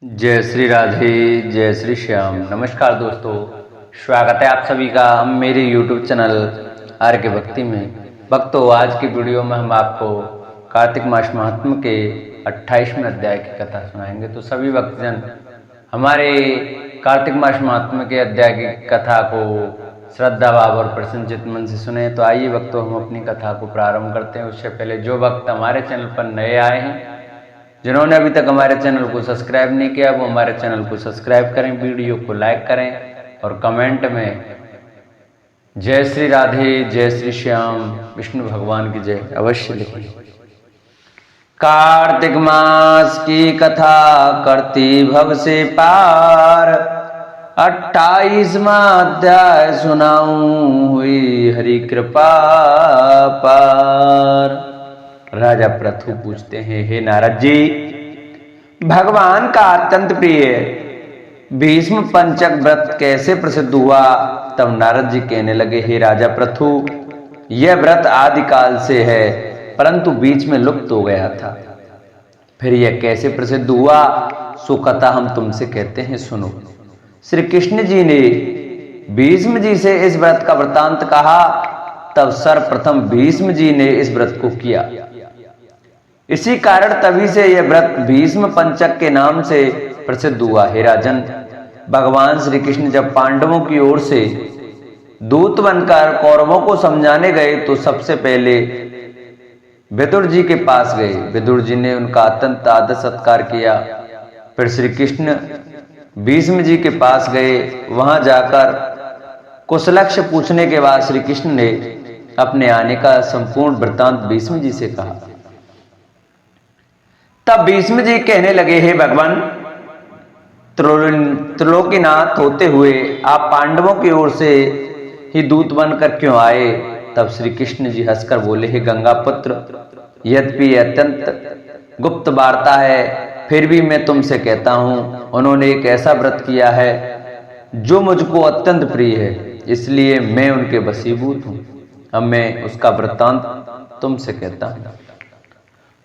जय श्री राधे, जय श्री श्याम। नमस्कार दोस्तों, स्वागत है आप सभी का मेरे YouTube चैनल आर के भक्ति में। भक्तों, आज की वीडियो में हम आपको कार्तिक मास महात्म्य के 28वें अध्याय की कथा सुनाएंगे। तो सभी भक्तजन हमारे कार्तिक मास महात्म्य के अध्याय की कथा को श्रद्धा भाव और प्रसन्नचित्त मन से सुने। तो आइए भक्तों, हम अपनी कथा को प्रारंभ करते हैं। उससे पहले जो भक्त हमारे चैनल पर नए आए हैं, जिन्होंने अभी तक हमारे चैनल को सब्सक्राइब नहीं किया, वो हमारे चैनल को सब्सक्राइब करें, वीडियो को लाइक करें और कमेंट में जय श्री राधे, जय श्री श्याम, विष्णु भगवान की जय अवश्य लिखें। कार्तिक मास की कथा करती भव से पार, 28वां अध्याय सुनाऊं हुई हरि कृपा पार। राजा पृथु पूछते हैं, हे नारद जी, भगवान का अत्यंत प्रिय भीष्म पंचक व्रत कैसे प्रसिद्ध हुआ? तब नारद जी कहने लगे, हे राजा पृथु, यह व्रत आदिकाल से है, परंतु बीच में लुप्त हो गया था। फिर यह कैसे प्रसिद्ध हुआ, सो कथा हम तुमसे कहते हैं, सुनो। श्री कृष्ण जी ने भीष्म जी से इस व्रत का वृतांत कहा, तब सर्वप्रथम भीष्म जी ने इस व्रत को किया। इसी कारण तभी से यह व्रत भीष्म पंचक के नाम से प्रसिद्ध हुआ। हे राजन, भगवान श्री कृष्ण जब पांडवों की ओर से दूत बनकर कौरवों को समझाने गए, तो सबसे पहले विदुर जी के पास गए। विदुर जी ने उनका अत्यंत आदर सत्कार किया। फिर श्री कृष्ण भीष्म जी के पास गए। वहां जाकर कुशलक्ष पूछने के बाद श्री कृष्ण ने अपने आने का संपूर्ण वृत्तांत भीष्म जी से कहा। तब भीष्म जी कहने लगे, हे भगवान, त्रिलोकीनाथ होते हुए आप पांडवों की ओर से ही दूत बनकर क्यों आए? तब श्री कृष्ण जी हंसकर बोले, हे गंगा पुत्र, यद्यपि अत्यंत गुप्त वार्ता है, फिर भी मैं तुमसे कहता हूं, उन्होंने एक ऐसा व्रत किया है जो मुझको अत्यंत प्रिय है, इसलिए मैं उनके वशीभूत हूं। अब मैं उसका वृत्तांत तुमसे कहता हूं।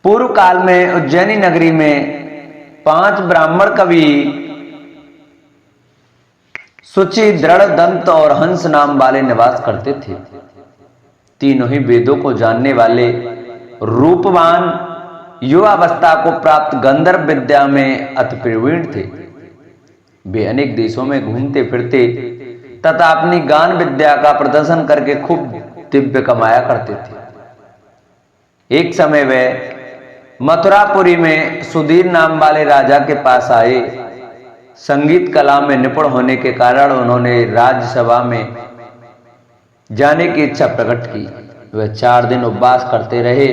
पूर्व काल में उज्जैनी नगरी में 5 ब्राह्मण कवि सुचि, दृढ़ दंत और हंस नाम वाले निवास करते थे। तीनों ही वेदों को जानने वाले रूपवान, युवावस्था को प्राप्त गंधर्व विद्या में अति प्रवीण थे। वे अनेक देशों में घूमते फिरते तथा अपनी गान विद्या का प्रदर्शन करके खूब दिव्य कमाया करते थे। एक समय वे मथुरापुरी में सुधीर नाम वाले राजा के पास आए। संगीत कला में निपुण होने के कारण उन्होंने राज्यसभा में जाने की इच्छा प्रकट की। वे 4 दिन उपवास करते रहे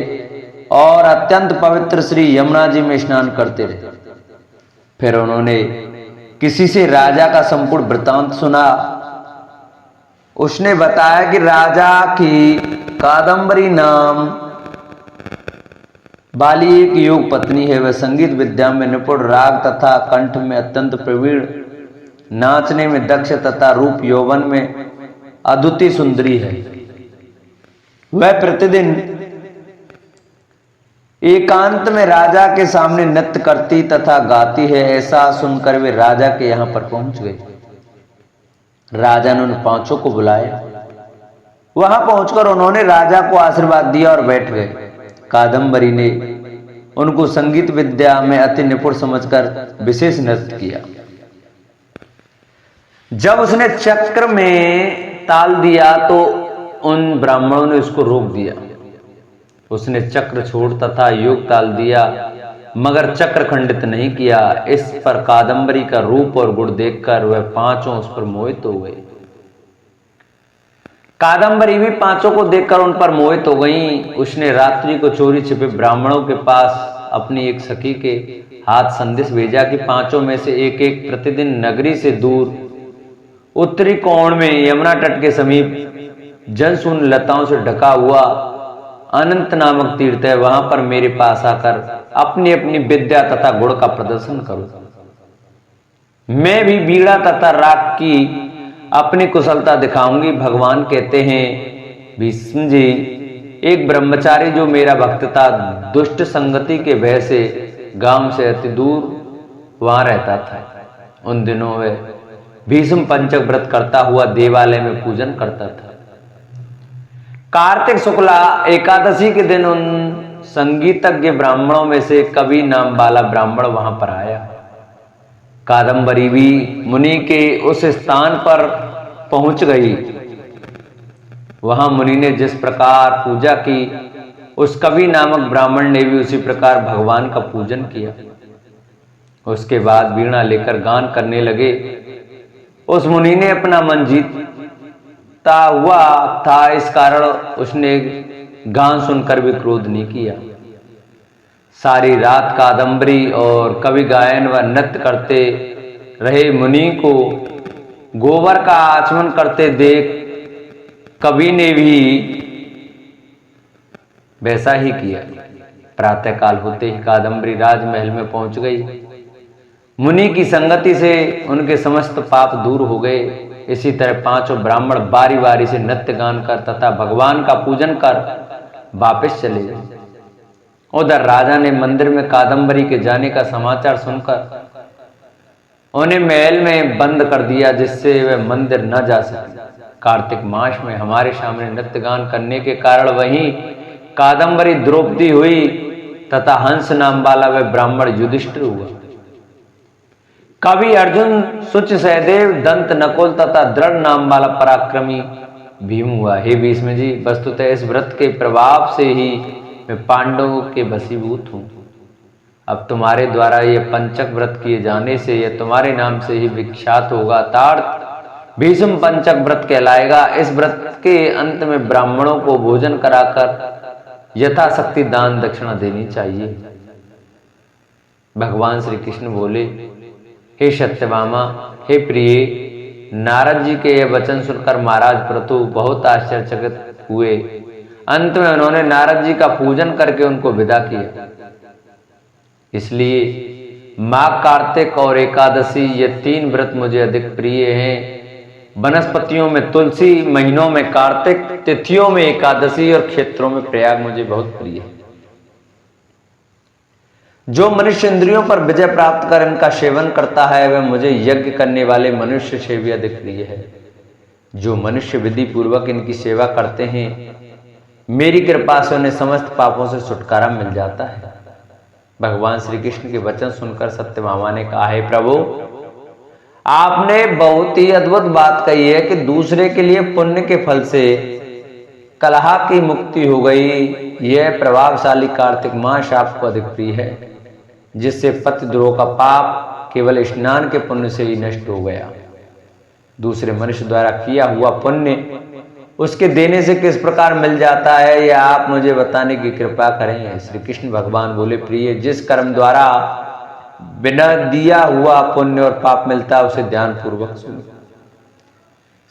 और अत्यंत पवित्र श्री यमुना जी में स्नान करते रहे। फिर उन्होंने किसी से राजा का संपूर्ण वृत्तांत सुना। उसने बताया कि राजा की कादम्बरी नाम वाली एक योग पत्नी है। वह संगीत विद्या में निपुण, राग तथा कंठ में अत्यंत प्रवीण, नाचने में दक्ष तथा रूप यौवन में अद्वितीय सुंदरी है। वह प्रतिदिन एकांत में राजा के सामने नृत्य करती तथा गाती है। ऐसा सुनकर वे राजा के यहां पर पहुंच गए। राजा ने उन 5 को बुलाया। वहां पहुंचकर उन्होंने राजा को आशीर्वाद दिया और बैठ गए। कादम्बरी ने उनको संगीत विद्या में अति निपुण समझकर विशेष नृत्य किया। जब उसने चक्र में ताल दिया तो उन ब्राह्मणों ने उसको रोक दिया। उसने चक्र छोड़ तथा योग ताल दिया, मगर चक्र खंडित नहीं किया। इस पर कादम्बरी का रूप और गुण देखकर वह 5 उस पर मोहित हो गए। कादम्बरी भी 5 को देखकर उन पर मोहित हो गई। उसने रात्रि को चोरी छिपे ब्राह्मणों के पास अपनी एक सखी के हाथ संदेश भेजा कि 5 में से एक एक प्रतिदिन नगरी से दूर उत्तरी कोण में यमुना तट के समीप जनशून्य लताओं से ढका हुआ अनंत नामक तीर्थ है, वहां पर मेरे पास आकर अपनी अपनी विद्या तथा गुण का प्रदर्शन करो। मैं भी बीड़ा तथा राग की अपनी कुशलता दिखाऊंगी। भगवान कहते हैं, भीष्म जी, एक ब्रह्मचारी जो मेरा भक्त था, दुष्ट संगति के भय से गांव से अति दूर वहां रहता था। उन दिनों वह भीष्म पंचक व्रत करता हुआ देवालय में पूजन करता था। कार्तिक शुक्ला एकादशी के दिन उन संगीतज्ञ ब्राह्मणों में से कवि नाम वाला ब्राह्मण वहां पर आया। कादम्बरी भी मुनि के उस स्थान पर पहुंच गई। वहां मुनि ने जिस प्रकार पूजा की, उस कवि नामक ब्राह्मण ने भी उसी प्रकार भगवान का पूजन किया। उसके बाद वीणा लेकर गान करने लगे। उस मुनि ने अपना मन जीतता हुआ था, इस कारण उसने गान सुनकर भी क्रोध नहीं किया। सारी रात कादम्बरी और कवि गायन व नृत्य करते रहे। मुनि को गोबर का आचमन करते देख कवि ने भी वैसा ही किया। प्रातःकाल होते ही कादम्बरी राजमहल में पहुंच गई। मुनि की संगति से उनके समस्त पाप दूर हो गए। इसी तरह पांचों ब्राह्मण बारी बारी से नृत्य गान कर तथा भगवान का पूजन कर वापस चले गए। उधर राजा ने मंदिर में कादम्बरी के जाने का समाचार सुनकर उन्हें महल में बंद कर दिया, जिससे वे मंदिर न जा सके। कार्तिक मास में हमारे सामने नृत्य गान करने के कारण वहीं कादम्बरी द्रौपदी हुई तथा हंस नाम वाला वह ब्राह्मण युधिष्ठिर हुआ। कवि अर्जुन, सुच सहदेव, दंत नकुल तथा दृढ़ नाम वाला पराक्रमी भीम हुआ। हे भीष्म जी, वस्तुतः इस व्रत के प्रभाव से ही मैं पांडवों के वशीभूत हूं। अब तुम्हारे द्वारा यह पंचक व्रत किए जाने से यह तुम्हारे नाम से ही विख्यात होगा, अर्थात भीष्म पंचक व्रत कहलाएगा। इस व्रत के अंत में ब्राह्मणों को भोजन कराकर यथाशक्ति दान दक्षिणा देनी चाहिए। भगवान श्री कृष्ण बोले, हे सत्यभामा, हे प्रिय, नारद जी के यह वचन सुनकर महाराज पृथु बहुत आश्चर्यचकित हुए। अंत में उन्होंने नारद जी का पूजन करके उनको विदा किया। इसलिए माघ, कार्तिक और एकादशी ये तीन व्रत मुझे अधिक प्रिय हैं। वनस्पतियों में तुलसी, महीनों में कार्तिक, तिथियों में एकादशी और क्षेत्रों में प्रयाग मुझे बहुत प्रिय है। जो मनुष्य इंद्रियों पर विजय प्राप्त कर इनका सेवन करता है, वह मुझे यज्ञ करने वाले मनुष्य से भी अधिक प्रिय है। जो मनुष्य विधि पूर्वक इनकी सेवा करते हैं, मेरी कृपा से उन्हें समस्त पापों से छुटकारा मिल जाता है। भगवान श्री कृष्ण के वचन सुनकर सत्यभामा ने कहा, हे प्रभु, आपने बहुत ही अद्भुत बात कही है कि दूसरे के लिए पुण्य के फल से कलह की मुक्ति हो गई। यह प्रभावशाली कार्तिक मास आपको अधिक प्रिय है, जिससे पतिद्रोह का पाप केवल स्नान के पुण्य से ही नष्ट हो गया। दूसरे मनुष्य द्वारा किया हुआ पुण्य उसके देने से किस प्रकार मिल जाता है, यह आप मुझे बताने की कृपा करें। श्री कृष्ण भगवान बोले, प्रिय, जिस कर्म द्वारा बिना दिया हुआ पुण्य और पाप मिलता है, उसे ध्यान पूर्वक सुनो।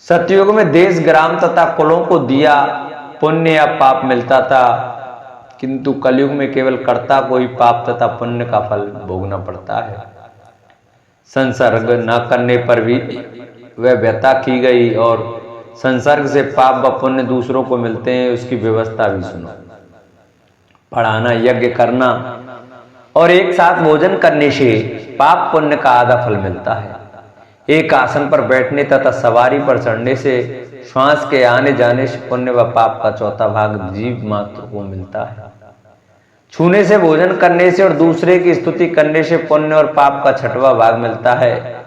सतयुग में देश, ग्राम तथा कुलों को दिया पुण्य या पाप मिलता था, किंतु कलयुग में केवल कर्ता को ही पाप तथा पुण्य का फल भोगना पड़ता है। संसर्ग न करने पर भी वह व्यथा की गई और संसर्ग से पाप व पुण्य दूसरों को मिलते हैं, उसकी व्यवस्था भी सुनो। पढ़ाना, यज्ञ करना और एक साथ भोजन करने से पाप पुण्य का आधा फल मिलता है। एक आसन पर बैठने तथा सवारी पर चढ़ने से श्वास के आने जाने से पुण्य व पाप का चौथा भाग जीव मात्र को मिलता है। छूने से, भोजन करने से और दूसरे की स्तुति करने से पुण्य और पाप का छठवां भाग मिलता है।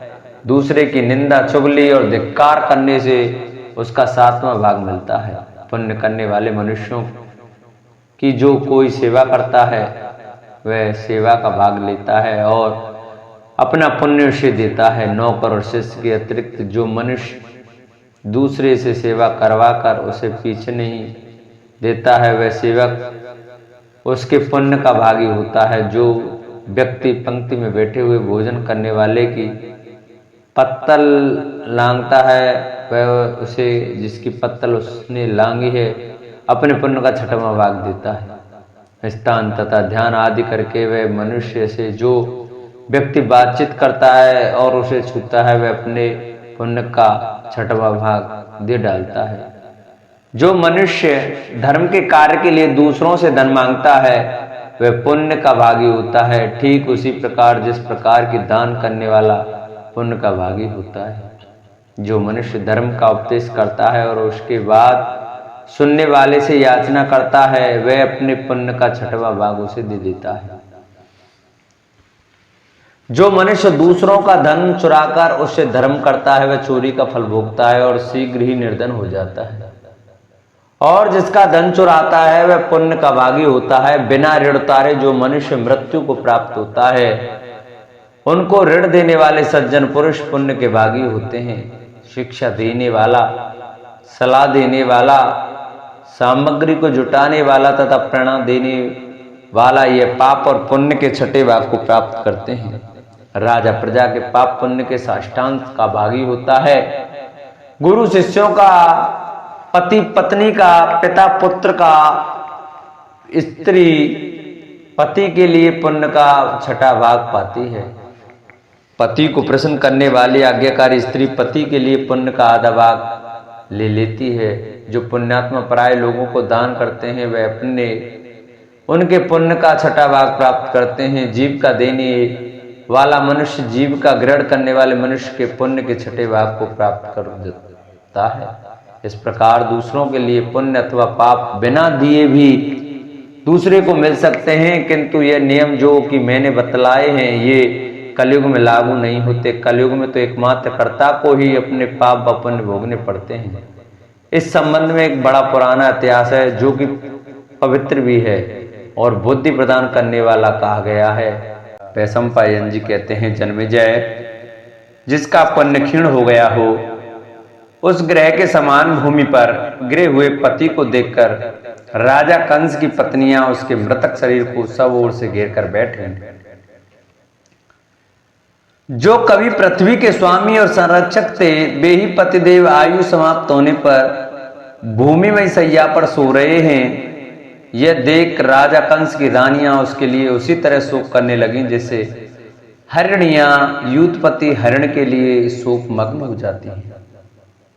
दूसरे की निंदा, चुगली और धिक्कार करने से उसका सातवां भाग मिलता है। पुण्य करने वाले मनुष्यों की जो कोई सेवा करता है, वह सेवा का भाग लेता है और अपना पुण्य उसे देता है। नौकर और शिष्य के अतिरिक्त जो मनुष्य दूसरे से सेवा करवा कर उसे पीछे नहीं देता है, वह सेवक उसके पुण्य का भागी होता है। जो व्यक्ति पंक्ति में बैठे हुए भोजन करने वाले की पत्तल लांघता है, वह उसे, जिसकी पत्तल उसने लांघी है, अपने पुण्य का छठवां भाग देता है। स्थान तथा ध्यान आदि करके वह मनुष्य से जो व्यक्ति बातचीत करता है और उसे छूता है, वह अपने पुण्य का छठवां भाग दे डालता है। जो मनुष्य धर्म के कार्य के लिए दूसरों से धन मांगता है, वह पुण्य का भागी होता है। ठीक उसी प्रकार जिस प्रकार की दान करने वाला पुण्य का भागी होता है। जो मनुष्य धर्म का उपदेश करता है और उसके बाद सुनने वाले से याचना करता है, वह अपने पुण्य का छठवां भाग उसे दे देता है। जो मनुष्य दूसरों का धन चुराकर उससे धर्म करता है, वह चोरी का फल भोगता है और शीघ्र ही निर्धन हो जाता है। और जिसका धन चुराता है वह पुण्य का भागी होता है। बिना ऋण उतारे जो मनुष्य मृत्यु को प्राप्त होता है, उनको ऋण देने वाले सज्जन पुरुष पुण्य के भागी होते हैं। शिक्षा देने वाला, सलाह देने वाला, सामग्री को जुटाने वाला तथा प्रेरणा देने वाला ये पाप और पुण्य के छठे भाग को प्राप्त करते हैं। राजा प्रजा के पाप पुण्य के साष्टांग का भागी होता है। गुरु शिष्यों का, पति पत्नी का, पिता पुत्र का, स्त्री पति के लिए पुण्य का छठा भाग पाती है। पति को प्रसन्न करने वाली आज्ञाकारी स्त्री पति के लिए पुण्य का आधा भाग ले लेती है। जो पुण्यात्मा पराये लोगों को दान करते हैं वे अपने उनके पुण्य का छठा भाग प्राप्त करते हैं। जीव का देने वाला मनुष्य जीव का ग्रहण करने वाले मनुष्य के पुण्य के छठे भाग को प्राप्त कर देता है। इस प्रकार दूसरों के लिए पुण्य अथवा पाप बिना दिए भी दूसरे को मिल सकते हैं, किंतु ये नियम जो कि मैंने बतलाए हैं ये कलयुग में लागू नहीं होते। कलयुग में तो एकमात्र कर्ता को ही अपने पाप व पुण्य भोगने पड़ते हैं। इस संबंध में एक बड़ा पुराना इतिहास है जो कि पवित्र भी है और बुद्धि प्रदान करने वाला कहा गया है। वैशंपायन जी कहते हैं, जन्मेजय, जिसका पुण्य क्षीण हो गया हो, उस ग्रह के समान भूमि पर गिरे हुए पति को देखकर राजा कंस की पत्नियां उसके मृतक शरीर को सब ओर से घेर कर बैठे। जो कवि पृथ्वी के स्वामी और संरक्षक थे, वे ही पतिदेव आयु समाप्त होने पर भूमि में शैया पर सो रहे हैं। यह देख राजा कंस की रानियां उसके लिए उसी तरह शोक करने लगी जैसे हरिणियां युद्धपति हरिण के लिए शोक मग्न हो जाती हैं।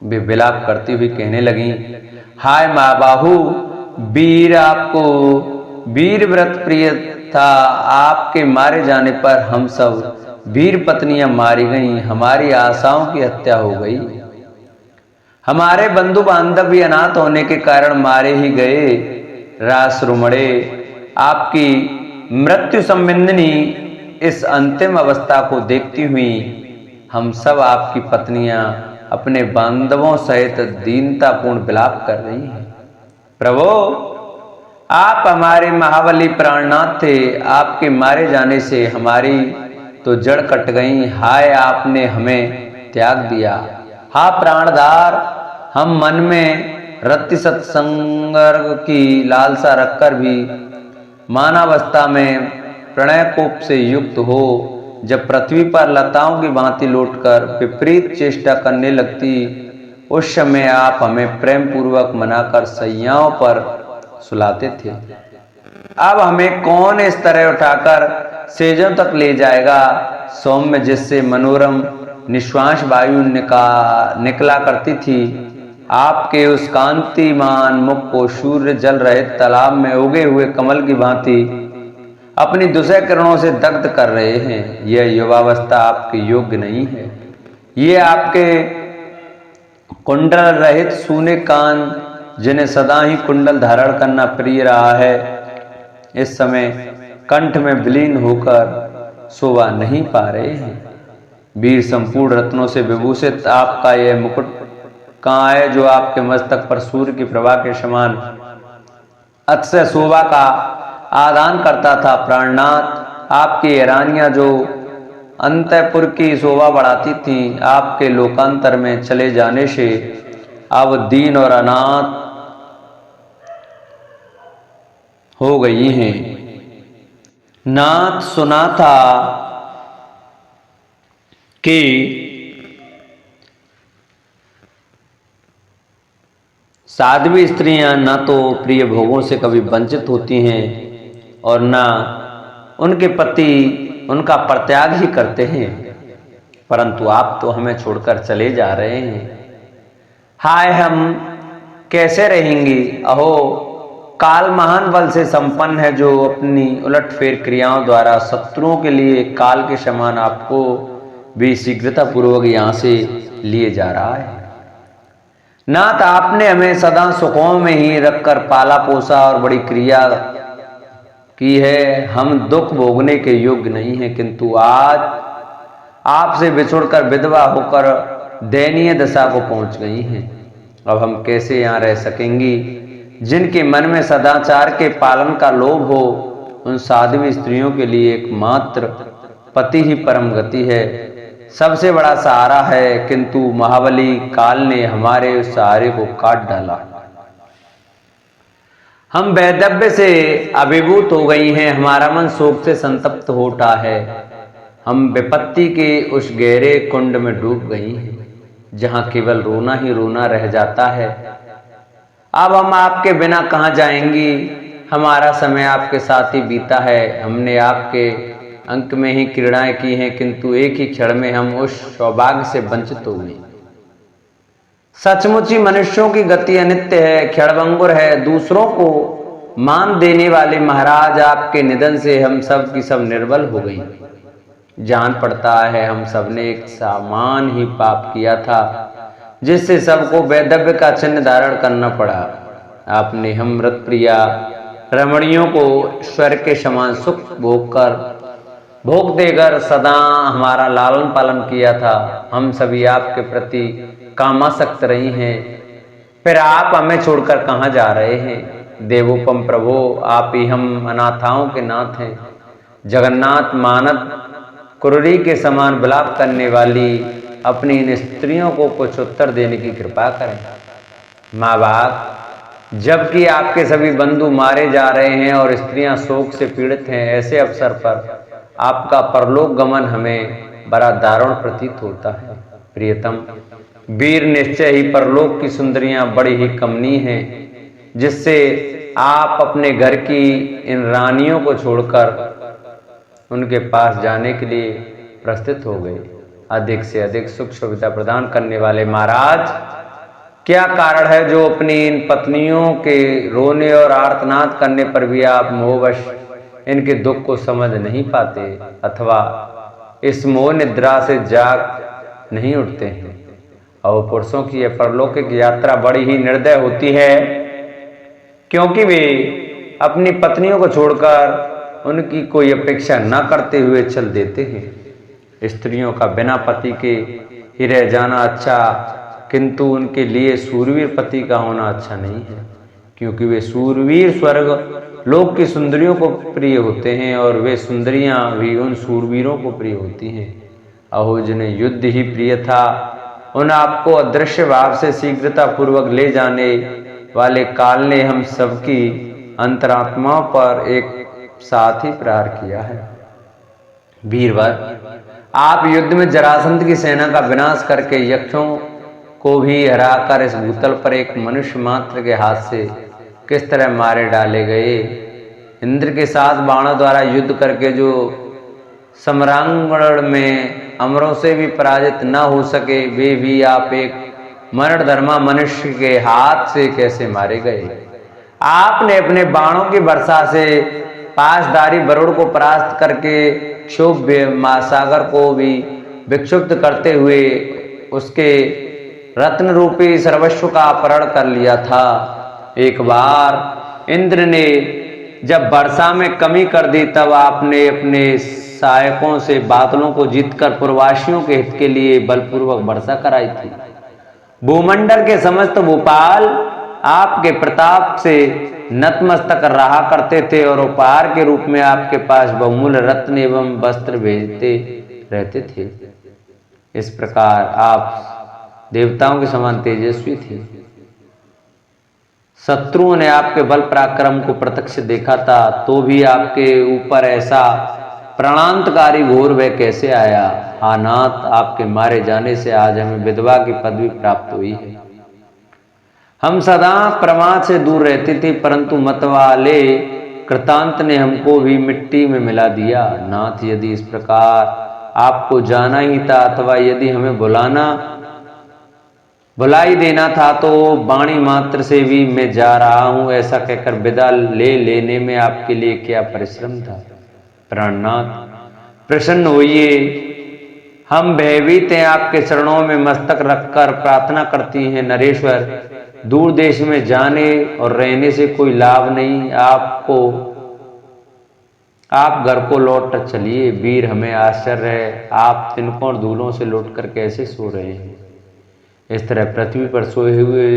वे विलाप करती हुई कहने लगी, हाय माँ बाहू, वीर आपको वीर व्रत प्रिय था। आपके मारे जाने पर हम सब वीर पत्नियां मारी गईं, हमारी आशाओं की हत्या हो गई। हमारे बंधु बांधव भी अनाथ होने के कारण मारे ही गए। रासरुमणे, आपकी मृत्यु संबंधिनी इस अंतिम अवस्था को देखती हुई हम सब आपकी पत्नियां अपने बांधवों सहित दीनतापूर्ण विलाप कर रही हैं। प्रभो, आप हमारे महाबली प्राणनाथ थे। आपके मारे जाने से हमारी तो जड़ कट गई। हाय, आपने हमें त्याग दिया। हा प्राणधार, हम मन में रति सत्संग की लालसा रखकर भी मानवावस्था में प्रणय कोप से युक्त हो जब पृथ्वी पर लताओं की भांति लौटकर विपरीत चेष्टा करने लगती, उस समय आप हमें प्रेम पूर्वक मनाकर सैयाओं पर सुलाते थे। अब हमें कौन इस तरह उठाकर सेजों तक ले जाएगा, सौम्य जिससे मनोरम निश्वास वायु निकला करती थी। आपके उस कांतिमान मुख को सूर्य जल रहित तालाब में उगे हुए कमल की भांति अपनी दुसह किरणों से दग्ध कर रहे हैं। यह युवावस्था आपके योग्य नहीं है। ये आपके कुंडल रहित सूने कान, जिन्हें सदा ही कुंडल धारण करना प्रिय रहा है, इस समय कंठ में विलीन होकर शोभा नहीं पा रहे हैं। वीर संपूर्ण रत्नों से विभूषित आपका यह मुकुट कहाँ है जो आपके मस्तक पर सूर्य की प्रभा के समान अतिशय शोभा का आदान करता था। प्राणनाथ, आपकी रानियां जो अंतःपुर की शोभा बढ़ाती थीं, आपके लोकांतर में चले जाने से अब दीन और अनाथ हो गई हैं। नाथ सुना था कि साध्वी स्त्रियां न तो प्रिय भोगों से कभी वंचित होती हैं और न उनके पति उनका परित्याग ही करते हैं, परंतु आप तो हमें छोड़कर चले जा रहे हैं। हाय, हम कैसे रहेंगी? अहो, काल महान बल से संपन्न है, जो अपनी उलटफेर क्रियाओं द्वारा शत्रुओं के लिए काल के समान आपको भी शीघ्रता पूर्वक यहाँ से लिए जा रहा है। नाथ, आपने हमें सदा सुखों में ही रखकर पाला पोसा और बड़ी क्रिया की है। हम दुख भोगने के योग्य नहीं हैं, किंतु आज आपसे बिछुड़कर विधवा होकर दयनीय दशा को पहुंच गई हैं। अब हम कैसे यहाँ रह सकेंगी? जिनके मन में सदाचार के पालन का लोभ हो, उन साध्वी स्त्रियों के लिए एकमात्र पति ही परम गति है, सबसे बड़ा सहारा है। किंतु महाबली काल ने हमारे उस सहारे को काट डाला। हम वैधव्य से अभिभूत हो गई हैं, हमारा मन शोक से संतप्त हो उठा है। हम विपत्ति के उस गहरे कुंड में डूब गई हैं, जहां केवल रोना ही रोना रह जाता है। अब हम आपके बिना कहाँ जाएंगी? हमारा समय आपके साथ ही बीता है। हमने आपके अंक में ही क्रीड़ाएं की हैं, किंतु एक ही क्षण में हम उस सौभाग्य से वंचित हो गए। सचमुच ही मनुष्यों की गति अनित्य है, क्षणभंगुर है। दूसरों को मान देने वाले महाराज, आपके निधन से हम सब की सब निर्बल हो गई। जान पड़ता है हम सबने एक समान ही पाप किया था, जिससे सबको वैधव्य का चिन्ह धारण करना पड़ा। आपने हम मृत प्रिया रमणियों को स्वर्ग के समान सुख भोग देकर सदा हमारा लालन पालन किया था। हम सभी आपके प्रति कामासक्त रही हैं, फिर आप हमें छोड़कर कहाँ जा रहे हैं? देवोपम प्रभो, आप ही हम अनाथाओं के नाथ हैं। जगन्नाथ मानव कुररी के समान विलाप करने वाली अपनी इन स्त्रियों को कुछ उत्तर देने की कृपा करें। माँ बाप, जबकि आपके सभी बंधु मारे जा रहे हैं और स्त्रियां शोक से पीड़ित हैं, ऐसे अवसर पर आपका परलोक गमन हमें बड़ा दारुण प्रतीत होता है। प्रियतम वीर, निश्चय ही परलोक की सुंदरियां बड़ी ही कमनीय हैं, जिससे आप अपने घर की इन रानियों को छोड़कर उनके पास जाने के लिए प्रस्थित हो गए। अधिक से अधिक सुख सुविधा प्रदान करने वाले महाराज, क्या कारण है जो अपनी इन पत्नियों के रोने और आर्तनाद करने पर भी आप मोहवश इनके दुख को समझ नहीं पाते, अथवा इस मोह निद्रा से जाग नहीं उठते हैं? और पुरुषों की यह परलौकिक यात्रा बड़ी ही निर्दय होती है, क्योंकि वे अपनी पत्नियों को छोड़कर उनकी कोई अपेक्षा न करते हुए चल देते हैं। स्त्रियों का बिना पति के ही रह जाना अच्छा, किंतु उनके लिए सूरवीर पति का होना अच्छा नहीं है, क्योंकि वे सूरवीर स्वर्ग लोक की सुंदरियों को प्रिय होते हैं और वे सुंदरियां भी उन सूरवीरों को प्रिय होती हैं। अहो, जिन्हें युद्ध ही प्रिय था, उन आपको अदृश्य भाव से शीघ्रता पूर्वक ले जाने वाले काल ने हम सबकी अंतरात्माओं पर एक साथ ही प्रहार किया है। वीरवर, आप युद्ध में जरासंध की सेना का विनाश करके यक्षों को भी हराकर इस भूतल पर एक मनुष्य मात्र के हाथ से किस तरह मारे डाले गए। इंद्र के साथ बाणों द्वारा युद्ध करके जो सम्रांगण में अमरों से भी पराजित न हो सके, वे भी आप एक मरणधर्मा मनुष्य के हाथ से कैसे मारे गए? आपने अपने बाणों की वर्षा से पासधारी वरुण को परास्त करके क्षोभ्य महासागर को भी विक्षुब्ध करते हुए उसके रत्न रूपी सर्वस्व का अपहरण कर लिया था। एक बार इंद्र ने जब वर्षा में कमी कर दी, तब आपने अपने सहायकों से बादलों को जीतकर पूर्ववासियों के हित के लिए बलपूर्वक वर्षा कराई थी। भूमंडल के समस्त भूपाल आपके प्रताप से नतमस्तक रहा करते थे और उपहार के रूप में आपके पास बहुमूल्य रत्न एवं वस्त्र भेजते रहते थे। इस प्रकार आप देवताओं के समान तेजस्वी थे। शत्रुओं ने आपके बल पराक्रम को प्रत्यक्ष देखा था, तो भी आपके ऊपर ऐसा प्राणांतकारी घोर वह कैसे आया? हा नाथ, आपके मारे जाने से आज हमें विधवा की पदवी प्राप्त हुई है। हम सदा प्रमाद से दूर रहते थे, परंतु मतवाले कृतांत ने हमको भी मिट्टी में मिला दिया। नाथ, यदि इस प्रकार आपको जाना ही था, अथवा यदि हमें बुलाना भुलाई देना था तो वाणी मात्र से भी मैं जा रहा हूं, ऐसा कहकर विदा ले लेने में आपके लिए क्या परिश्रम था। प्राणनाथ प्रसन्न होइए, हम भयभीत हैं, आपके चरणों में मस्तक रखकर प्रार्थना करती हैं नरेश्वर। दूर देश में जाने और रहने से कोई लाभ नहीं, आप घर को लौट कर चलिए। वीर हमें आश्चर्य है, आप तिनकों और धूलों से लौटकर कैसे सो रहे हैं। इस तरह पृथ्वी पर सोए हुए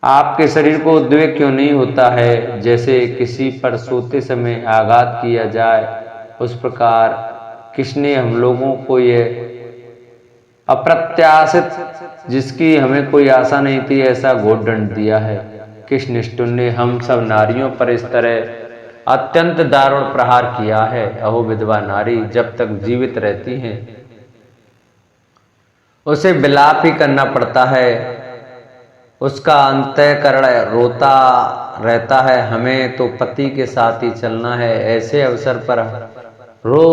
आपके शरीर को उद्वेग क्यों नहीं होता है, जैसे किसी पर सोते समय आघात किया जाए, उस प्रकार किसने हम लोगों को यह अप्रत्याशित, जिसकी हमें कोई आशा नहीं थी, ऐसा घोर दंड दिया है। किस निष्ठुर ने हम सब नारियों पर इस तरह अत्यंत दारुण प्रहार किया है। अहो विधवा नारी जब तक जीवित रहती हैं उसे विलाप ही करना पड़ता है, उसका अंतःकरण रोता रहता है। हमें तो पति के साथ ही चलना है, ऐसे अवसर पर रो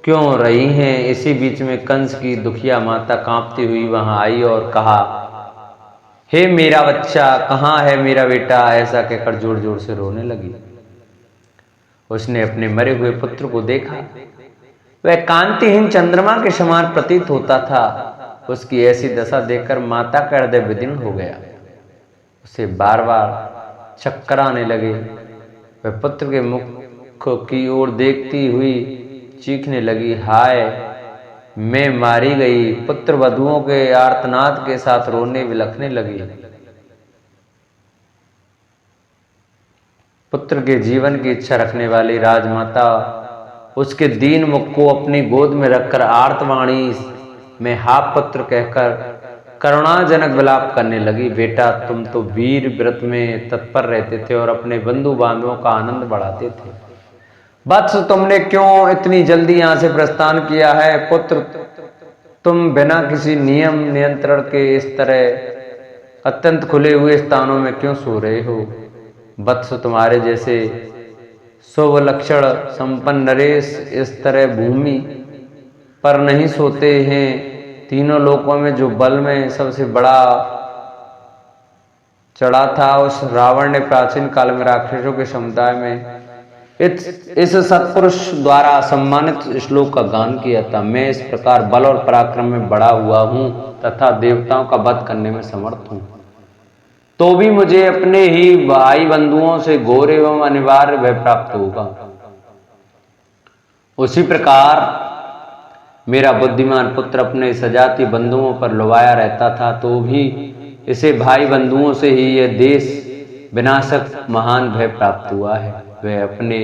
क्यों रही हैं। इसी बीच में कंस की दुखिया माता कांपती हुई वहां आई और कहा, हे मेरा बच्चा, कहाँ है मेरा बेटा। ऐसा कहकर जोर जोर से रोने लगी। उसने अपने मरे हुए पुत्र को देखा, वह कांतिहीन चंद्रमा के समान प्रतीत होता था। उसकी ऐसी दशा देखकर माता का हृदय विदीर्ण हो गया, उसे बार बार चक्कर आने लगे। वह पुत्र के मुख की ओर देखती हुई चीखने लगी, हाय मैं मारी गई। पुत्र वधुओं के आर्तनाद के साथ रोने बिलखने लगी। पुत्र के जीवन की इच्छा रखने वाली राजमाता उसके दीन मुख को अपनी गोद में रखकर आर्तवाणी में हा पुत्र कहकर करुणाजनक विलाप करने लगी। बेटा, तुम तो वीर व्रत में तत्पर रहते थे और अपने बंधु बांधवों का आनंद बढ़ाते थे। वत्स, तुमने क्यों इतनी जल्दी यहां से प्रस्थान किया है। पुत्र, तुम बिना किसी नियम नियंत्रण के इस तरह अत्यंत खुले हुए स्थानों में क्यों सो रहे हो। वत्स, तुम्हारे जैसे शुभ लक्षण संपन्न नरेश इस तरह भूमि पर नहीं सोते हैं। तीनों लोकों में जो बल में सबसे बड़ा चढ़ा था, उस रावण ने प्राचीन काल में राक्षसों के समुदाय में इस सत्पुरुष द्वारा सम्मानित श्लोक का गान किया था। मैं इस प्रकार बल और पराक्रम में बड़ा हुआ हूं तथा देवताओं का वध करने में समर्थ हूं, तो भी मुझे अपने ही भाई बंधुओं से घोर एवं अनिवार्य भय प्राप्त होगा। उसी प्रकार मेरा बुद्धिमान पुत्र अपने सजाती बंधुओं पर लुभाया रहता था, तो भी इसे भाई बंधुओं से ही यह देश विनाशक महान भय प्राप्त हुआ है। वह अपने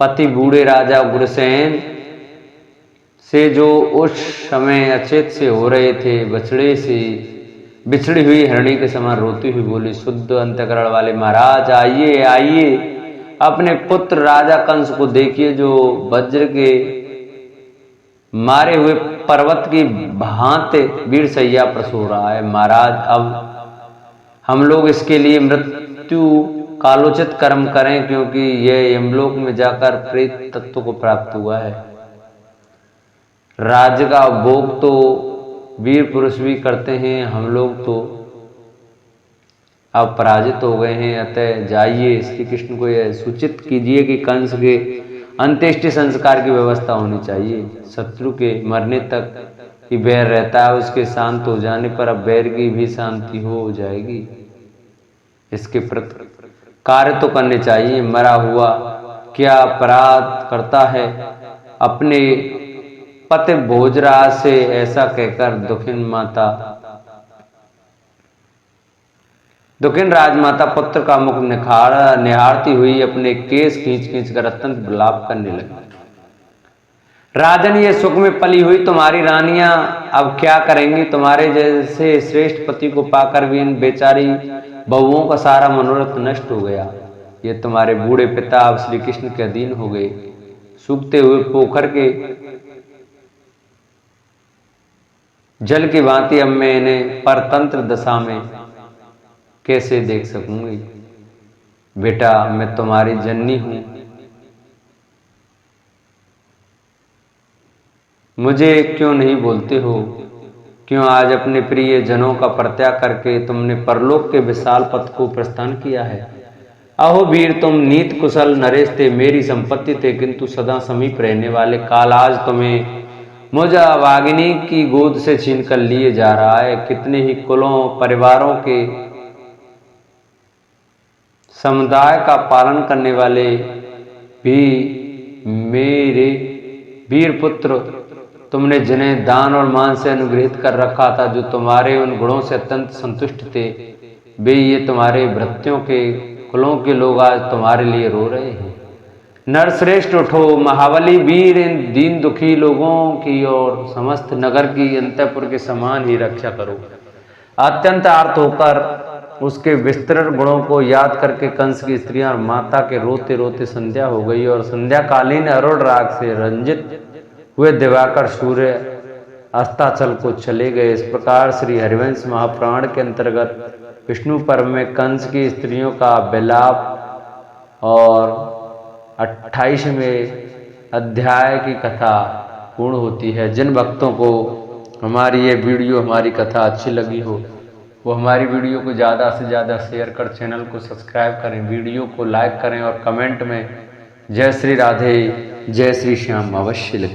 पति बूढ़े राजा उग्रसेन से जो उस समय अचेत से हो रहे थे, बछड़े से बिछड़ी हुई हरणी के समान रोती हुई बोली, शुद्ध अंतकरण वाले महाराज, आइए आइए, अपने पुत्र राजा कंस को देखिए, जो वज्र के मारे हुए पर्वत की भांति वीर सैया पर सो रहा है। महाराज, अब हम लोग इसके लिए मृत्यु कालोचित कर्म करें, क्योंकि यह यमलोक में जाकर प्रेत तत्व को प्राप्त हुआ है। राज्य का भोग तो वीर पुरुष भी करते हैं, हम लोग तो अब पराजित हो गए हैं। अतः जाइए, श्री कृष्ण को यह सूचित कीजिए कि कंस के अंत्येष्टि संस्कार की व्यवस्था होनी चाहिए। शत्रु के मरने तक ही बैर रहता है, उसके शांत हो जाने पर अब बैर की भी शांति हो जाएगी। इसके प्रति कार्य तो करने चाहिए। मरा हुआ क्या अपराध करता है, अपने पति भोजराज से ऐसा कहकर दुखिन राजमाता पुत्र का मुख निहारती हुई अपने केस खींच खींच कर अत्यंत विलाप करने लगी। राजन, ये सुख में पली हुई तुम्हारी रानियां अब क्या करेंगी। तुम्हारे जैसे श्रेष्ठ पति को पाकर भी इन बेचारी बहुओं का सारा मनोरथ नष्ट हो गया। ये तुम्हारे बूढ़े पिता अब श्री कृष्ण के अधीन हो गए। सूखते हुए पोखर के जल की भांति अब मैं इन्हें परतंत्र दशा में कैसे देख सकूंगी। बेटा, मैं तुम्हारी जननी हूं, मुझे क्यों नहीं बोलते हो। क्यों आज अपने प्रिय जनों का परित्याग करके तुमने परलोक के विशाल पथ को प्रस्थान किया है। अहो वीर, तुम नीत कुशल नरेश थे, मेरी संपत्ति थे, किंतु सदा समीप रहने वाले काल आज तुम्हें मुझ वागिनी की गोद से छीन कर लिए जा रहा है। कितने ही कुलों परिवारों के समुदाय का पालन करने वाले भी मेरे वीर पुत्र, तुमने जिन्हें दान और मान से अनुग्रहित कर रखा था, जो तुम्हारे उन गुणों से अत्यंत संतुष्ट थे, वे ये तुम्हारे भृत्यों के कुलों के लोग आज तुम्हारे लिए रो रहे हैं। नरश्रेष्ठ उठो, महाबली वीर, इन दीन दुखी लोगों की और समस्त नगर की अंतःपुर के समान ही रक्षा करो। अत्यंत आर्त होकर उसके विस्तृत गुणों को याद करके कंस की स्त्रियां और माता के रोते रोते संध्या हो गई और संध्याकालीन अरुण राग से रंजित हुए दिवाकर सूर्य अस्ताचल को चले गए। इस प्रकार श्री हरिवंश महापुराण के अंतर्गत विष्णु पर्व में कंस की स्त्रियों का विलाप और 28वें अध्याय की कथा पूर्ण होती है। जिन भक्तों को हमारी ये वीडियो, हमारी कथा अच्छी लगी हो, वो हमारी वीडियो को ज़्यादा से ज़्यादा शेयर कर चैनल को सब्सक्राइब करें, वीडियो को लाइक करें और कमेंट में जय श्री राधे, जय श्री श्याम अवश्य लिखें।